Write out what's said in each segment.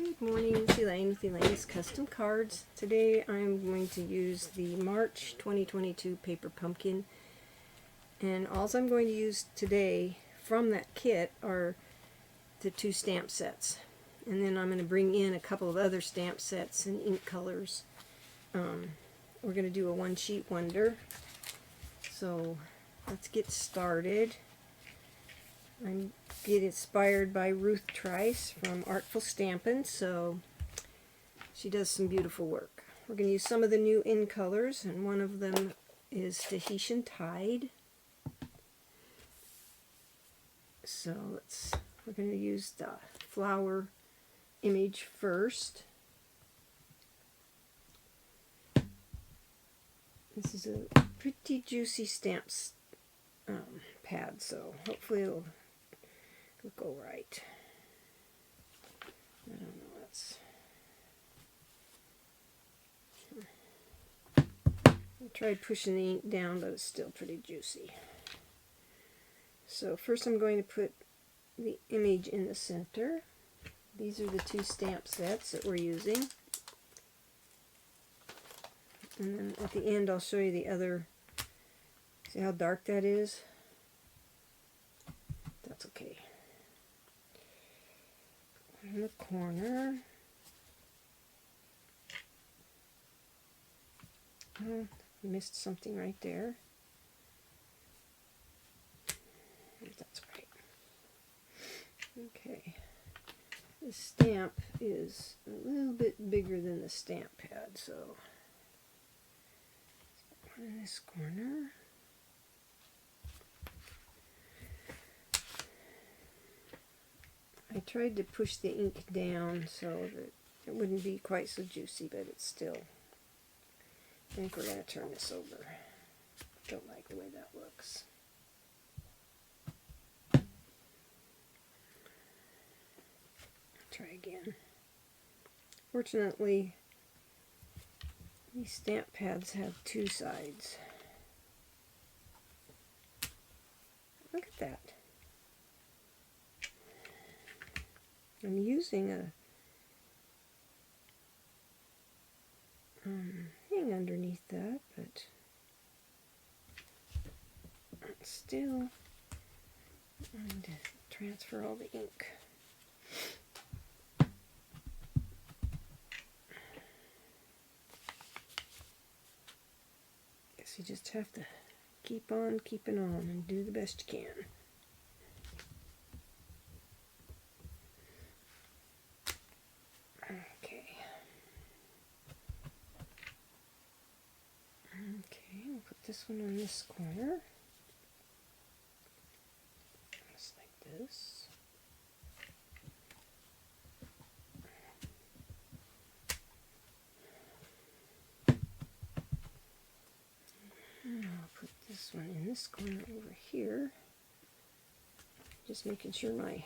Good morning, it's Elaine with Elaine's Custom Cards. Today I'm going to use the March 2022 paper pumpkin, and all I'm going to use today from that kit are the two stamp sets, and then I'm going to bring in a couple of other stamp sets and ink colors. We're going to do a one sheet wonder, so let's get started. I get inspired by Ruth Trice from Artful Stampin', so she does some beautiful work. We're going to use some of the new in colors, and one of them is Tahitian Tide. So we're going to use the flower image first. This is a pretty juicy stamps pad, so hopefully it'll go right. I don't know. I tried pushing the ink down, but it's still pretty juicy. So first I'm going to put the image in the center. These are the two stamp sets that we're using. And then at the end I'll show you the other. See how dark that is? That's okay. In the corner. Oh, missed something right there. That's right. Okay. The stamp is a little bit bigger than the stamp pad, so one in this corner. I tried to push the ink down so that it wouldn't be quite so juicy, but it's still. I think we're going to turn this over. Don't like the way that looks. Try again. Fortunately, these stamp pads have two sides. Look at that. I'm using a thing underneath that, but still I'm going to transfer all the ink. Guess you just have to keep on keeping on and do the best you can. Okay, we'll put this one on this corner. Just like this. And I'll put this one in this corner over here. Just making sure my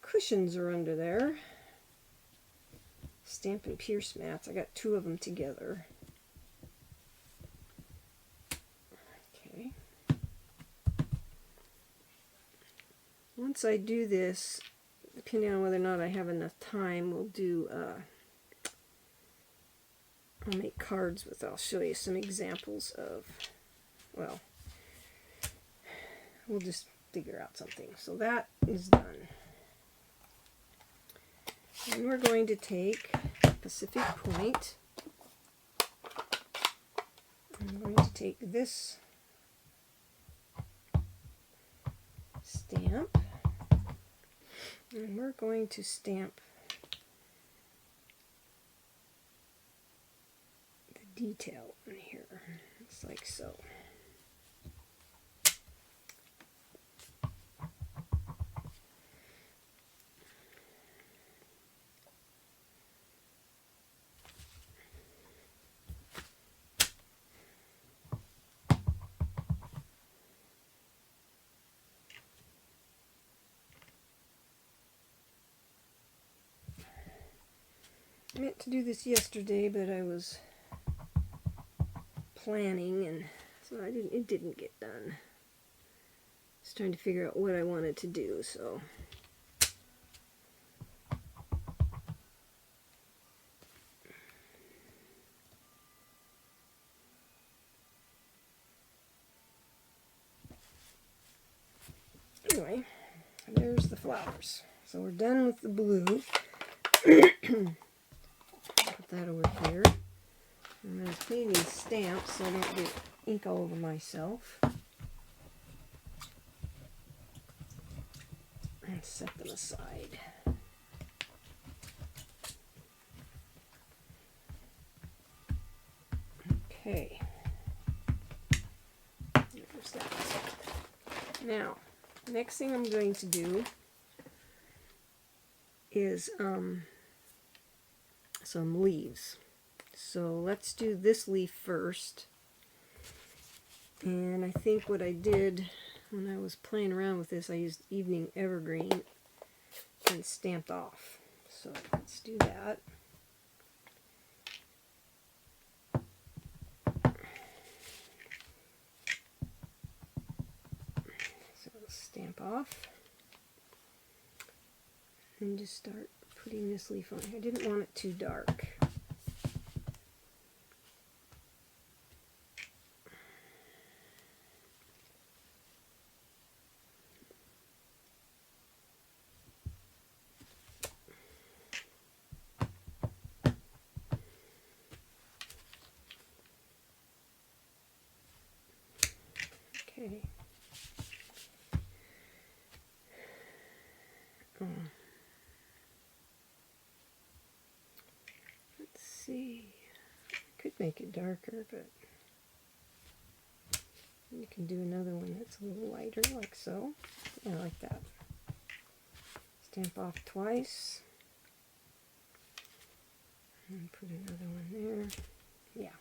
cushions are under there. Stampin' Pierce mats. I got two of them together. Okay. Once I do this, depending on whether or not I have enough time, we'll do, I'll make cards with, I'll show you some examples of, well, we'll just figure out something. So that is done. And we're going to take Pacific Point. I'm going to take this stamp, and we're going to stamp the detail in here. It's like so. I meant to do this yesterday, but I was planning, and so it didn't get done. Just trying to figure out what I wanted to do, so. Anyway, there's the flowers. So we're done with the blue. Put that over here. I'm going to clean these stamps so I don't get ink all over myself. And set them aside. Okay. There's that. Now, next thing I'm going to do is some leaves. So let's do this leaf first. And I think what I did when I was playing around with this, I used evening evergreen and stamped off. So let's do that. So stamp off and just start putting this leaf on. I didn't want it too dark. Okay. Let's see. I could make it darker, but you can do another one that's a little lighter, like so. Yeah, like that. Stamp off twice. And put another one there. Yeah.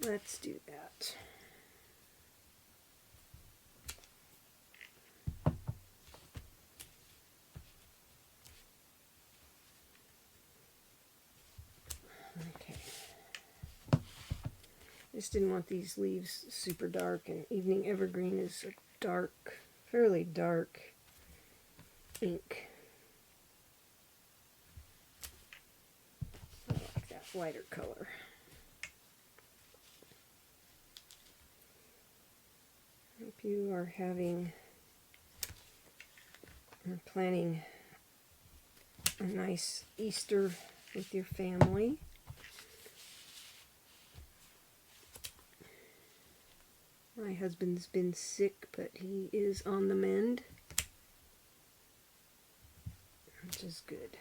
Let's do that. Okay. Just didn't want these leaves super dark, and evening evergreen is a dark, fairly dark ink. I like that lighter color. Hope you are having or planning a nice Easter with your family. My husband's been sick, but he is on the mend, which is good.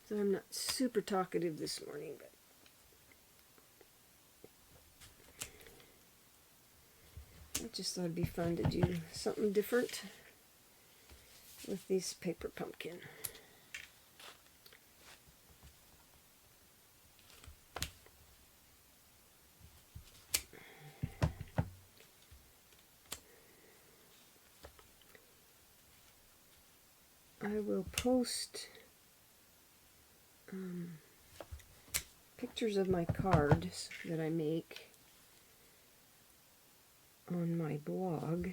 So I'm not super talkative this morning, but I just thought it'd be fun to do something different with this paper pumpkin. I will post pictures of my cards that I make on my blog,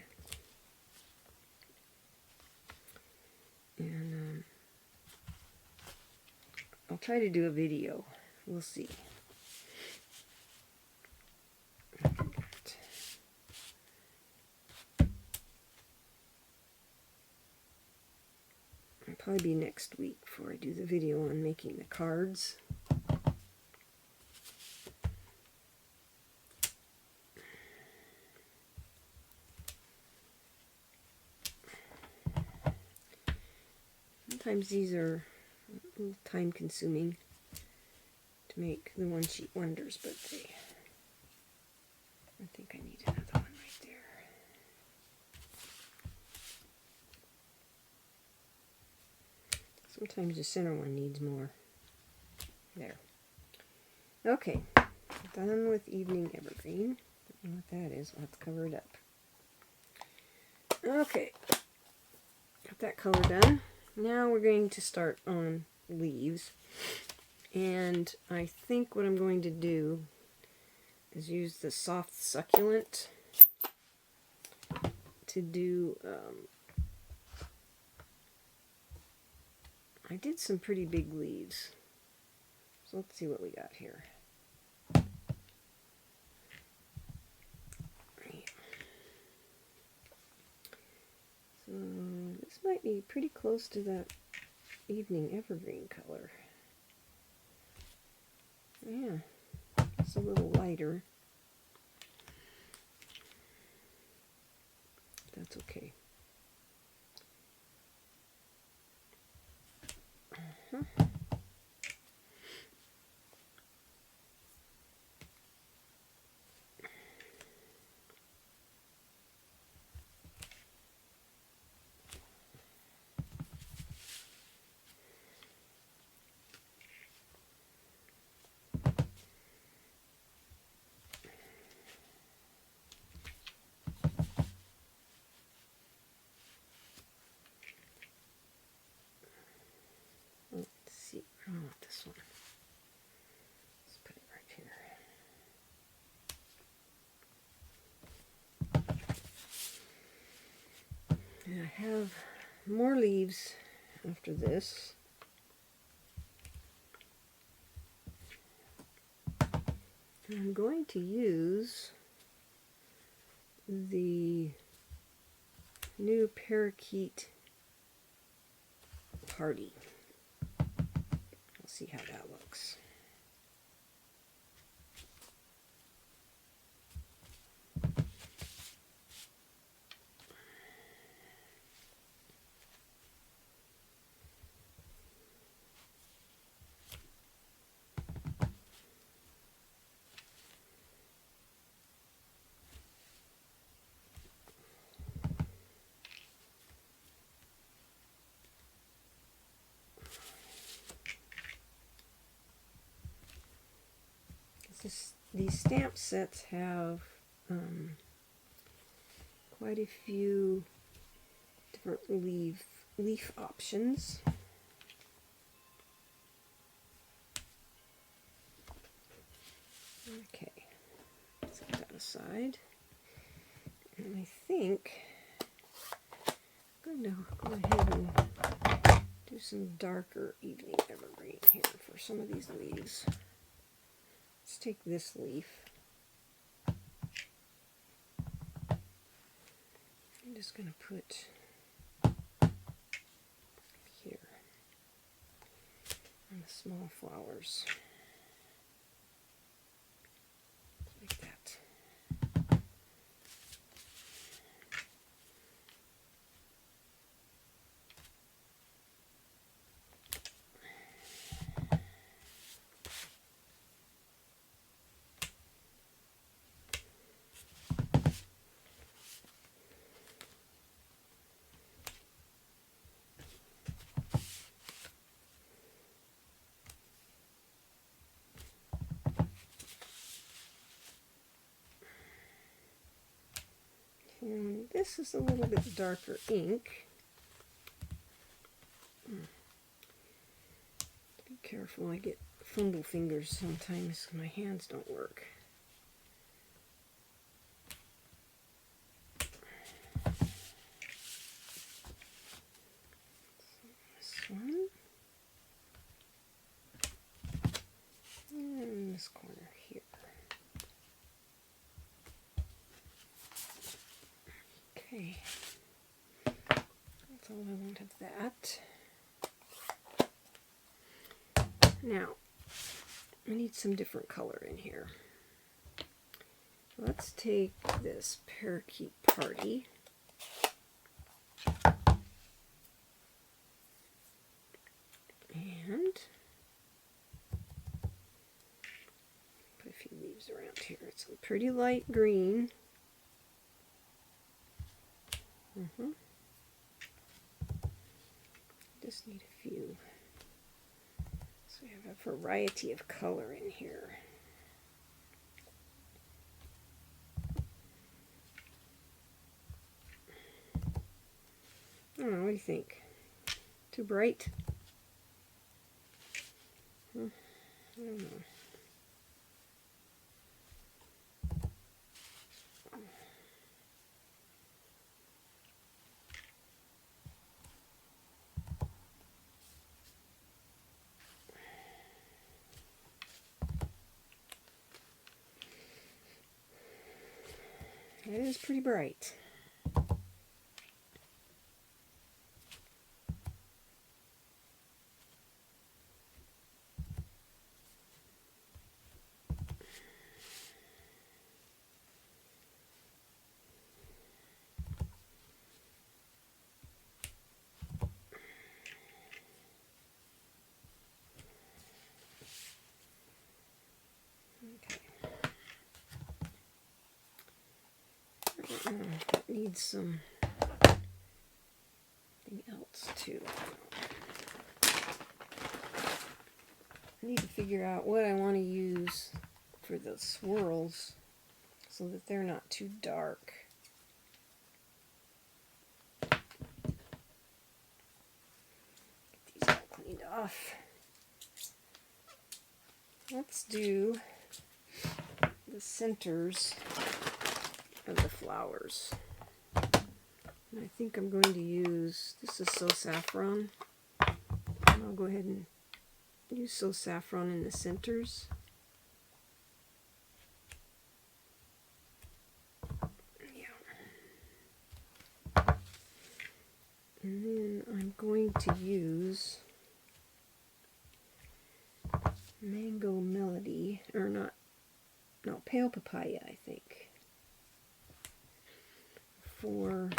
and I'll try to do a video. We'll see. It'll probably be next week before I do the video on making the cards. Sometimes these are a little time consuming to make the one sheet wonders, but I think I need another one right there. Sometimes the center one needs more. There. Okay, done with evening evergreen. Don't know what that is. We'll have to cover it up. Okay, Got that color done. Now we're going to start on leaves. And I think what I'm going to do is use the soft succulent to do, I did some pretty big leaves. So let's see what we got here. Right. So this might be pretty close to that evening evergreen color. Yeah, it's a little lighter. That's okay. Let's see, I don't want this one. Let's put it right here. And I have more leaves after this. And I'm going to use the new parakeet party. We'll see how that looks. These stamp sets have quite a few different leaf options. Okay, let's put that aside. And I think I'm going to go ahead and do some darker evening evergreen here for some of these leaves. Let's take this leaf. I'm just going to put here on the small flowers. Like that. And this is a little bit darker ink. Be careful, I get fumble fingers sometimes. My hands don't work. This one. And this corner here. Okay, that's all I want of that. Now, I need some different color in here. Let's take this parakeet party and put a few leaves around here. It's a pretty light green. Just need a few. So we have a variety of color in here. I don't know, do you think? Too bright? I don't know. It is pretty bright. That needs something else too. I need to figure out what I want to use for the swirls so that they're not too dark. Get these all cleaned off. Let's do the centers of the flowers. And I think I'm going to use, this is So Saffron. And I'll go ahead and use So Saffron in the centers. Yeah. And then I'm going to use Mango Melody, or not, no, Pale Papaya, I think. For,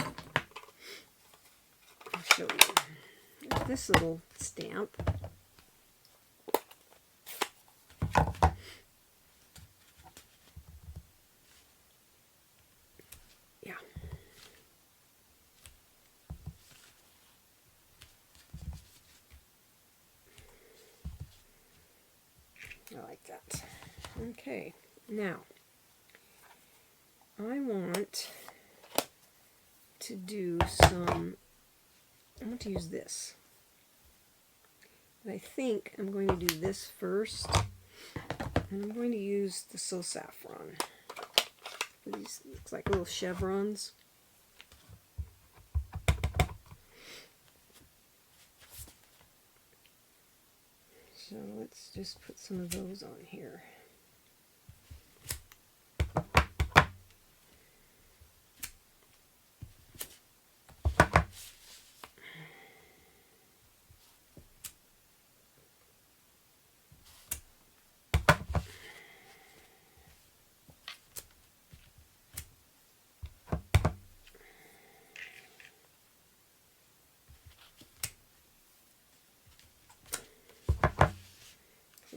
I'll show you this little stamp. Yeah. I like that. Okay, now I want to do some, I want to use this. But I think I'm going to do this first, and I'm going to use the So Saffron. These looks like little chevrons. So let's just put some of those on here.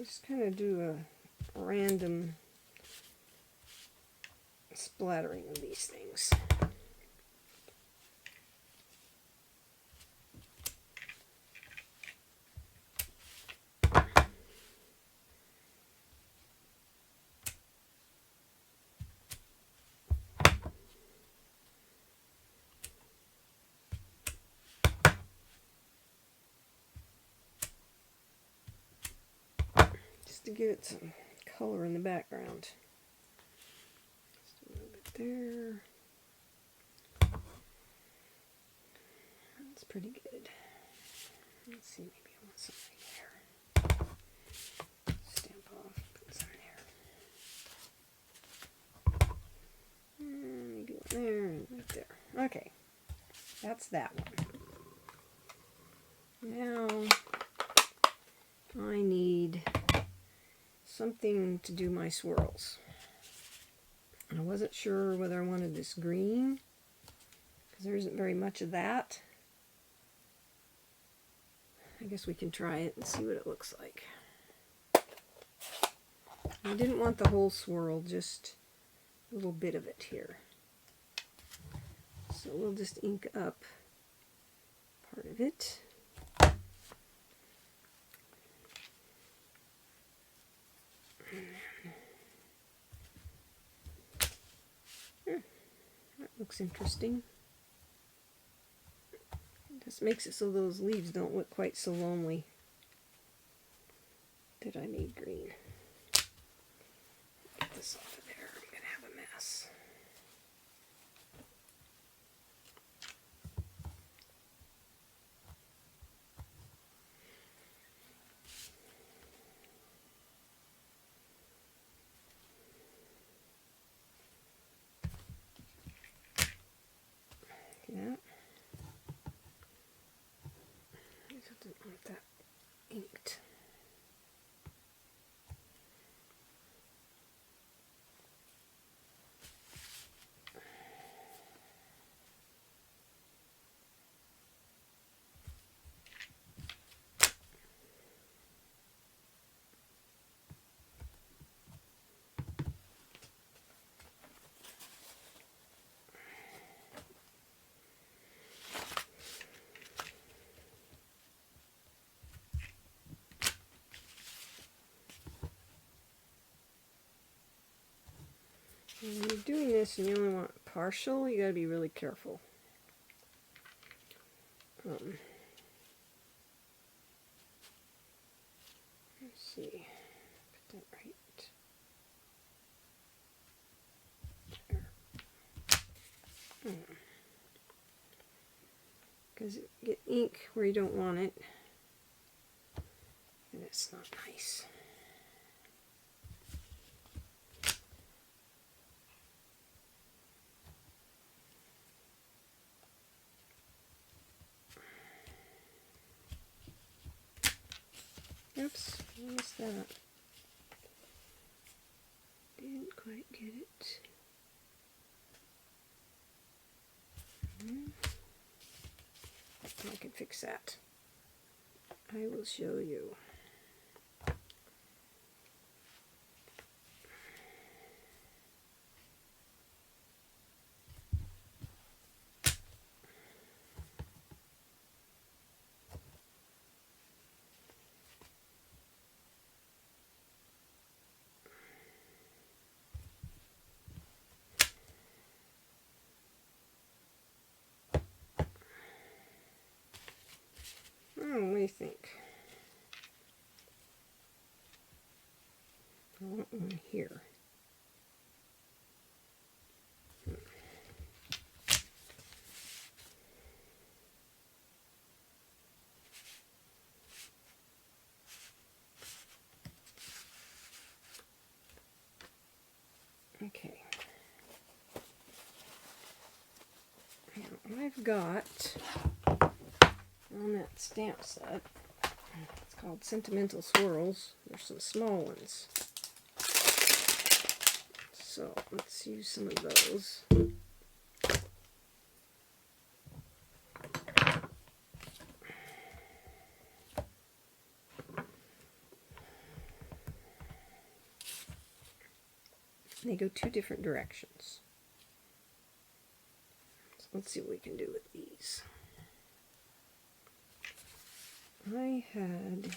Just kind of do a random splattering of these things. To give it some color in the background. Just a little bit there. That's pretty good. Let's see, maybe I want something there. Stamp off, put some there. Maybe one there and right there. Okay, that's that one. Now I need something to do my swirls. I wasn't sure whether I wanted this green, because there isn't very much of that. I guess we can try it and see what it looks like. I didn't want the whole swirl, just a little bit of it here. So we'll just ink up part of it. That looks interesting. It just makes it so those leaves don't look quite so lonely. Did I need green? Get this off of there. I'm going to have a mess. Yeah. I didn't want that inked. When you're doing this and you only want partial, you gotta be really careful. Let's see. Put that right there. Because you get ink where you don't want it, and it's not nice. Oops, I missed that. Didn't quite get it. I can fix that. I will show you. Oh, what do you think? I want one here. Okay. Now I've got on that stamp set, it's called Sentimental Swirls. There's some small ones. So let's use some of those. They go two different directions. So let's see what we can do with these. I had,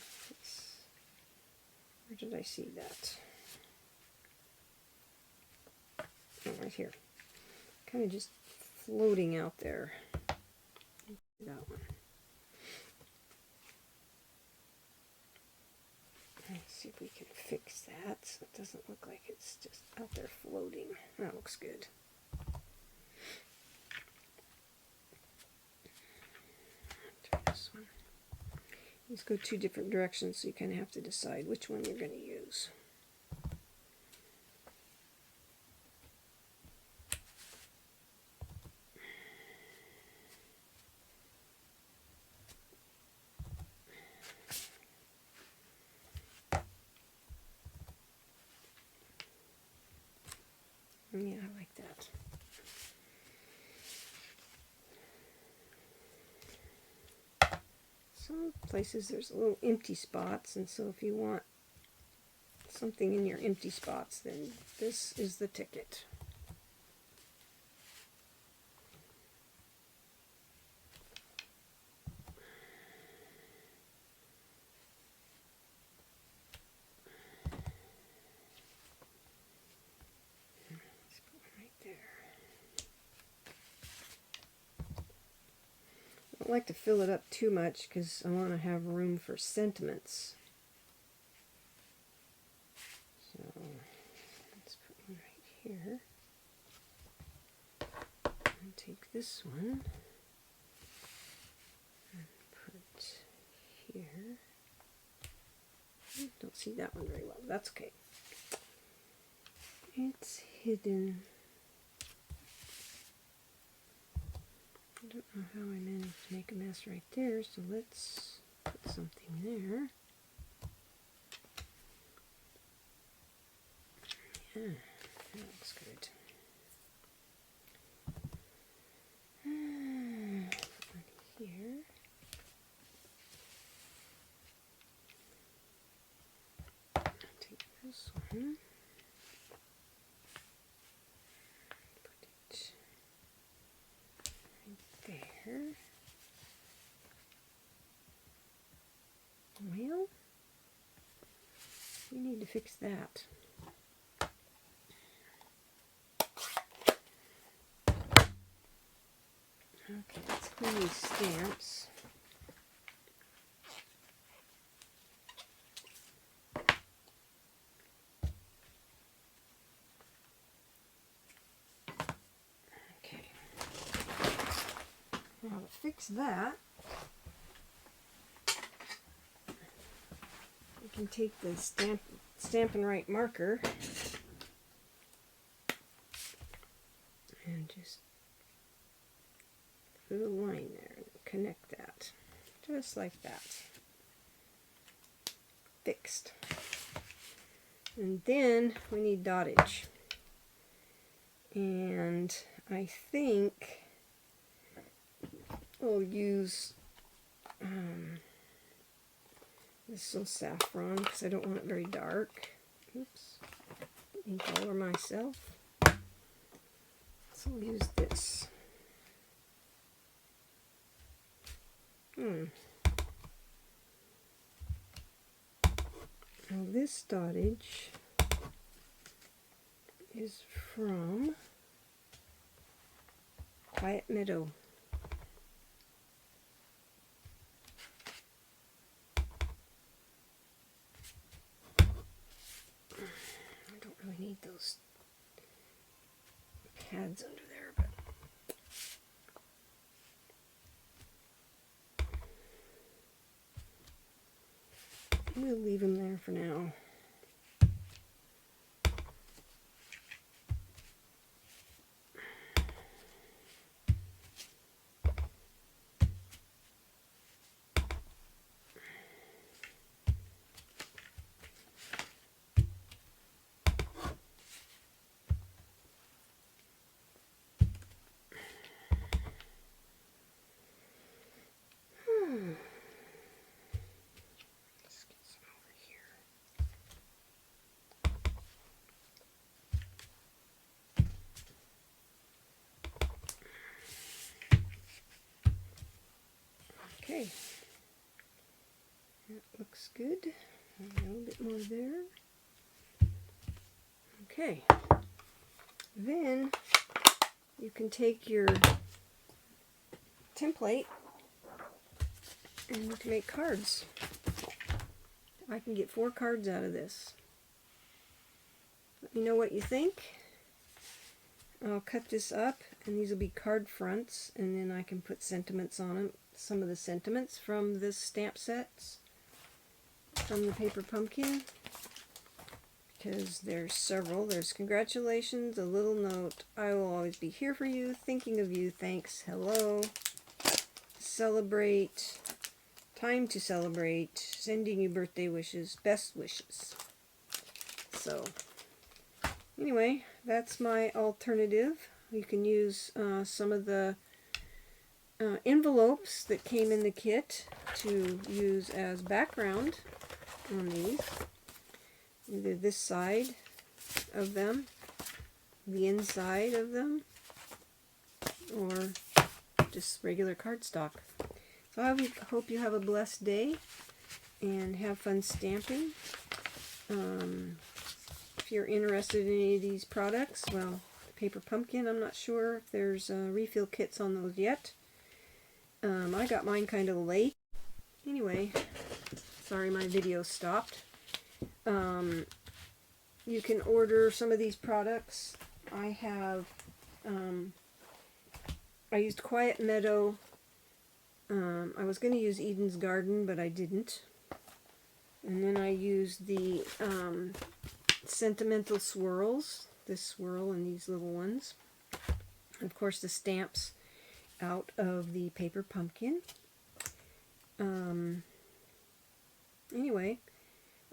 where did I see that? Oh, right here. Kind of just floating out there. That one. Let's see if we can fix that so it doesn't look like it's just out there floating. That looks good. Try this one. These go two different directions, so you kind of have to decide which one you're going to use. Yeah, I like that. Some places there's little empty spots, and so if you want something in your empty spots, then this is the ticket. Let's put one right there. like to fill it up too much because I want to have room for sentiments. So let's put one right here. And take this one and put here. Don't see that one very well. That's okay. It's hidden. I don't know how I managed to make a mess right there, so let's put something there. Yeah, that looks good. Put one here. Take this one. Put it right there. Well, we need to fix that. Okay, let's clean these stamps. Okay. Now to fix that, we can take the Stampin' Right marker and just put a line there and connect that, just like that. Fixed. And then we need dottage. And I think we'll use this little saffron because I don't want it very dark. Oops. Ink all over myself. So we'll use this. Now this dottage is from Quiet Meadow. I don't really need those pads under there, but we'll leave them there for now. Let's get some over here. Okay, that looks good. A little bit more there. Okay, then you can take your template and you can make cards. I can get 4 cards out of this. Let me know what you think. I'll cut this up and these will be card fronts, and then I can put sentiments on them. Some of the sentiments from this stamp sets from the paper pumpkin, because there's several. There's congratulations, a little note, I will always be here for you, thinking of you, thanks, hello, celebrate, time to celebrate, sending you birthday wishes, best wishes. So anyway, that's my alternative. You can use some of the envelopes that came in the kit to use as background on these. Either this side of them, the inside of them, or just regular cardstock. So I hope you have a blessed day and have fun stamping. If you're interested in any of these products, well, Paper Pumpkin, I'm not sure if there's refill kits on those yet. I got mine kind of late. Anyway, sorry my video stopped. You can order some of these products. I have, I used Quiet Meadow. I was going to use Eden's Garden, but I didn't. And then I used the Sentimental Swirls, this swirl and these little ones. And of course the stamps out of the paper pumpkin. Anyway,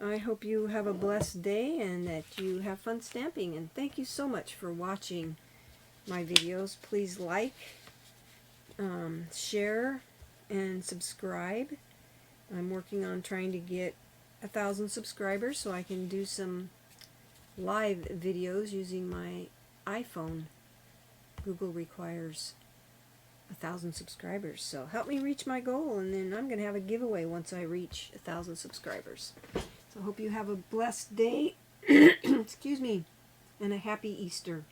I hope you have a blessed day and that you have fun stamping. And thank you so much for watching my videos. Please like, share, and subscribe. I'm working on trying to get 1,000 subscribers so I can do some live videos using my iPhone. Google requires 1,000 subscribers, so help me reach my goal, and then I'm going to have a giveaway once I reach 1,000 subscribers. So I hope you have a blessed day, excuse me, and a happy Easter.